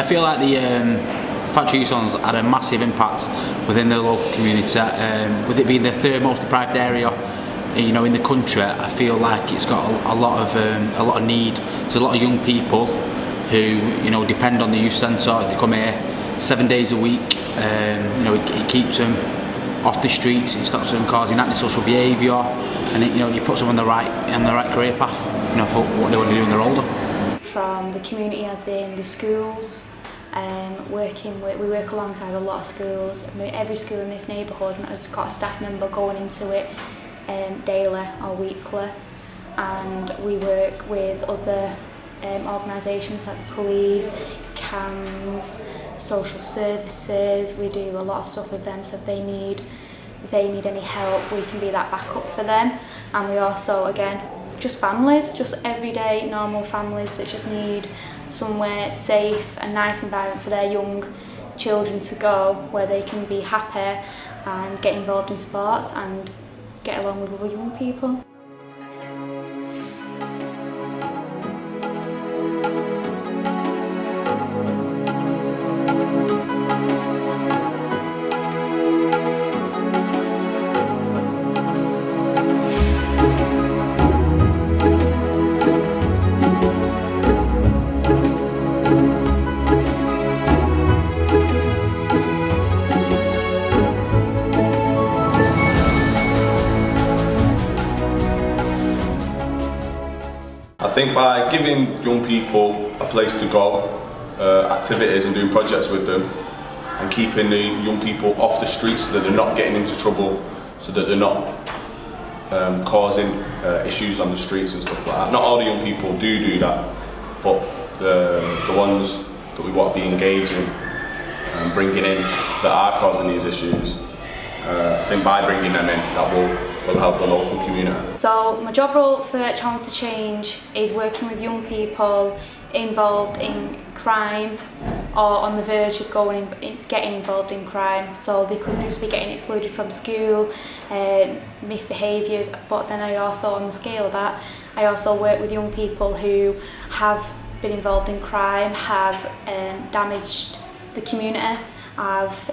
I feel like the factory youth zones had a massive impact within the local community. With it being the third most deprived area, in the country, I feel like it's got a lot of need. There's a lot of young people who depend on the youth centre. They come here 7 days a week. It keeps them off the streets. It stops them causing antisocial behaviour, and it puts them on the right career path. For what they want to do when they're older. From the community, as in the schools, we work alongside a lot of schools. Every school in this neighbourhood has got a staff member going into it daily or weekly, and we work with other organisations like the police, CAMS, social services. We do a lot of stuff with them, so if they need any help, we can be that backup for them. And we also, again, just families, just everyday normal families that just need somewhere safe and nice environment for their young children to go, where they can be happy and get involved in sports and get along with other young people. I think by giving young people a place to go, activities and doing projects with them, and keeping the young people off the streets so that they're not getting into trouble, so that they're not causing issues on the streets and stuff like that. Not all the young people do that, but the ones that we want to be engaging and bringing in that are causing these issues, I think by bringing them in, that will help the local community. So my job role for Challenge to Change is working with young people involved in crime or on the verge of getting involved in crime. So they could just be getting excluded from school, misbehaviours, but then I also, on the scale of that, I also work with young people who have been involved in crime, have damaged the community, have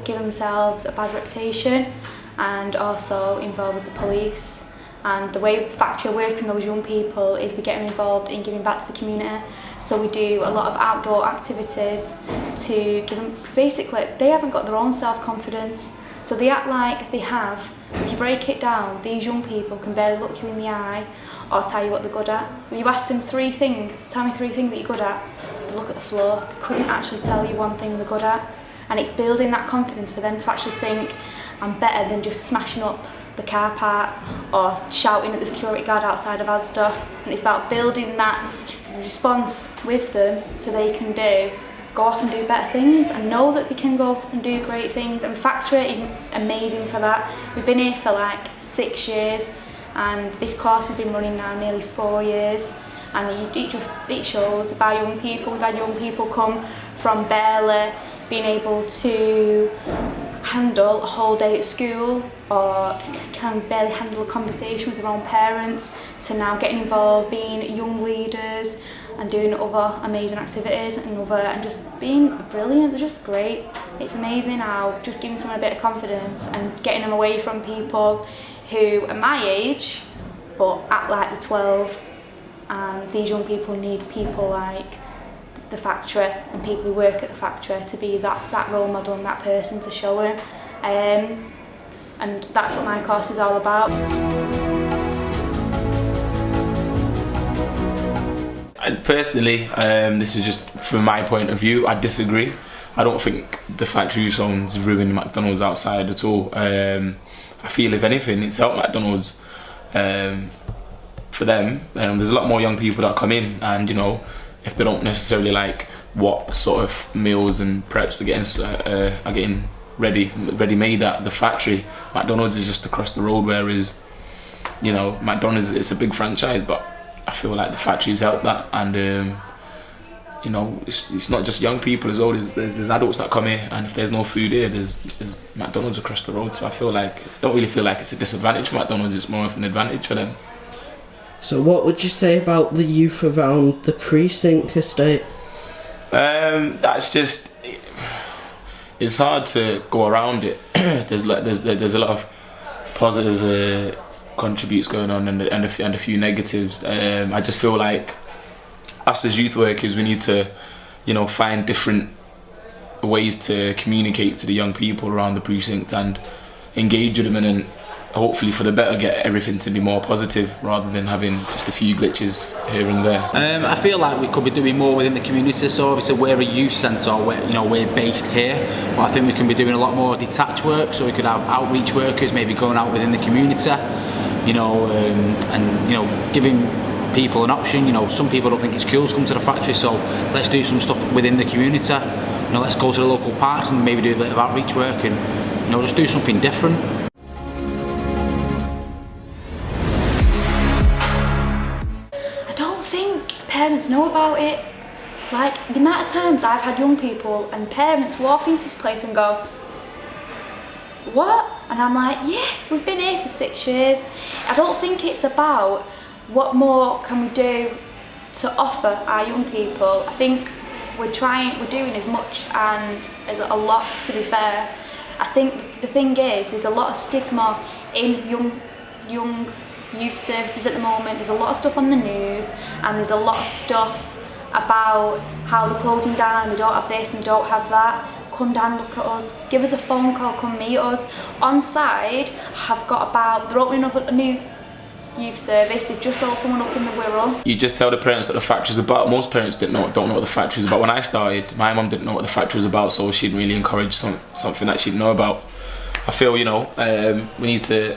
given themselves a bad reputation, and also involved with the police. And the way Factory are working those young people is we get them involved in giving back to the community. So we do a lot of outdoor activities to give them, basically they haven't got their own self-confidence, so they act like they have. If you break it down, these young people can barely look you in the eye or tell you what they're good at. When you ask them three things, tell me three things that you're good at, they look at the floor, they couldn't actually tell you one thing they're good at. And it's building that confidence for them to actually think, I'm better than just smashing up the car park or shouting at the security guard outside of Asda. And it's about building that response with them so they can go off and do better things and know that they can go and do great things. And Factory is amazing for that. We've been here for like 6 years, and this course has been running now nearly 4 years. And it shows by young people. We've had young people come from barely being able to handle a whole day at school or can barely handle a conversation with their own parents, to now getting involved, being young leaders and doing other amazing activities and just being brilliant. They're just great. It's amazing how just giving someone a bit of confidence and getting them away from people who are my age but act like they're 12. And these young people need people like the Factory and people who work at the Factory to be that role model and that person to show them. And that's what my course is all about. Personally, this is just from my point of view, I disagree. I don't think the Factory zones ruin McDonald's outside at all. I feel if anything, it's helped McDonald's for them. There's a lot more young people that come in, and if they don't necessarily like what sort of meals and preps are getting ready made at the Factory, McDonald's is just across the road, whereas McDonald's, it's a big franchise, but I feel like the Factory's helped that. And it's not just young people as well, there's adults that come here, and if there's no food here, there's McDonald's across the road. So I don't really feel like it's a disadvantage for McDonald's, it's more of an advantage for them. So what would you say about the youth around the precinct estate? That's just, it's hard to go around it. there's a lot of positive contributes going on and a few negatives. I just feel like us as youth workers, we need to, find different ways to communicate to the young people around the precinct and engage with them, and then hopefully for the better get everything to be more positive rather than having just a few glitches here and there. I feel like we could be doing more within the community. So obviously we're a youth centre, we're based here, but I think we can be doing a lot more detached work. So we could have outreach workers maybe going out within the community, and giving people an option. Some people don't think it's cool to come to the factory, so let's do some stuff within the community. Let's go to the local parks and maybe do a bit of outreach work and just do something different. Parents know about it. Like, the amount of times I've had young people and parents walk into this place and go, what? And I'm like, yeah, we've been here for 6 years. I don't think it's about what more can we do to offer our young people. I think we're doing as much and as a lot, to be fair. I think the thing is, there's a lot of stigma in young youth services at the moment. There's a lot of stuff on the news, and there's a lot of stuff about how they're closing down, they don't have this and they don't have that. Come down, look at us, give us a phone call, come meet us. On side, they're opening up a new youth service. They've just opened one up in the Wirral. You just tell the parents what the factory's about. Most parents don't know what the factory's about. When I started, my mum didn't know what the factory was about, so she'd really encourage something that she'd know about. I feel, we need to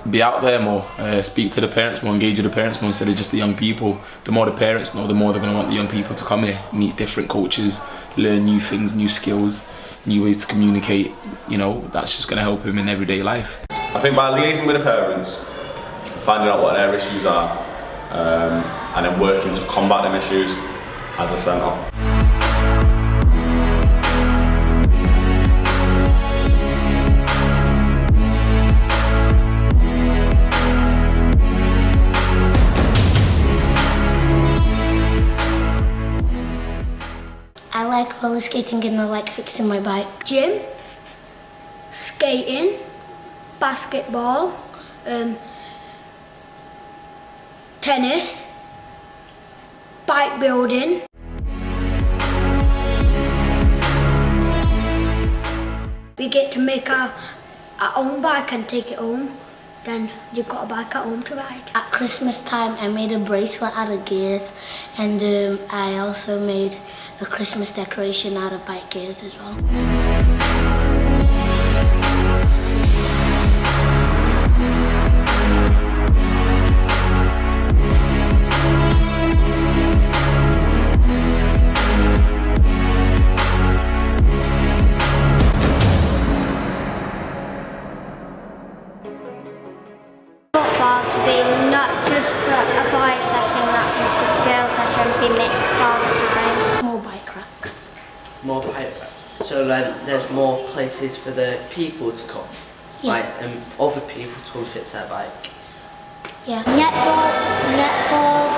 be out there more, speak to the parents more, engage with the parents more instead of just the young people. The more the parents know, the more they're going to want the young people to come here, meet different cultures, learn new things, new skills, new ways to communicate. That's just going to help them in everyday life. I think by liaising with the parents, finding out what their issues are, and then working to combat them issues as a centre. I like roller skating and I like fixing my bike. Gym, skating, basketball, tennis, bike building. We get to make our own bike and take it home. Then you've got a bike at home to ride. At Christmas time I made a bracelet out of gears, and I also made a Christmas decoration out of bike gears as well. Football to be not just a boys session, not just a girl session, be mixed all the time. More bike racks. More bike racks. So then there's more places for the people to come. Yeah. Like other people to come fix their bike. Yeah. Netball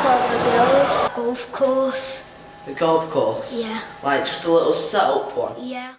for the girls. Golf course. The golf course. Yeah. Like just a little set up one. Yeah.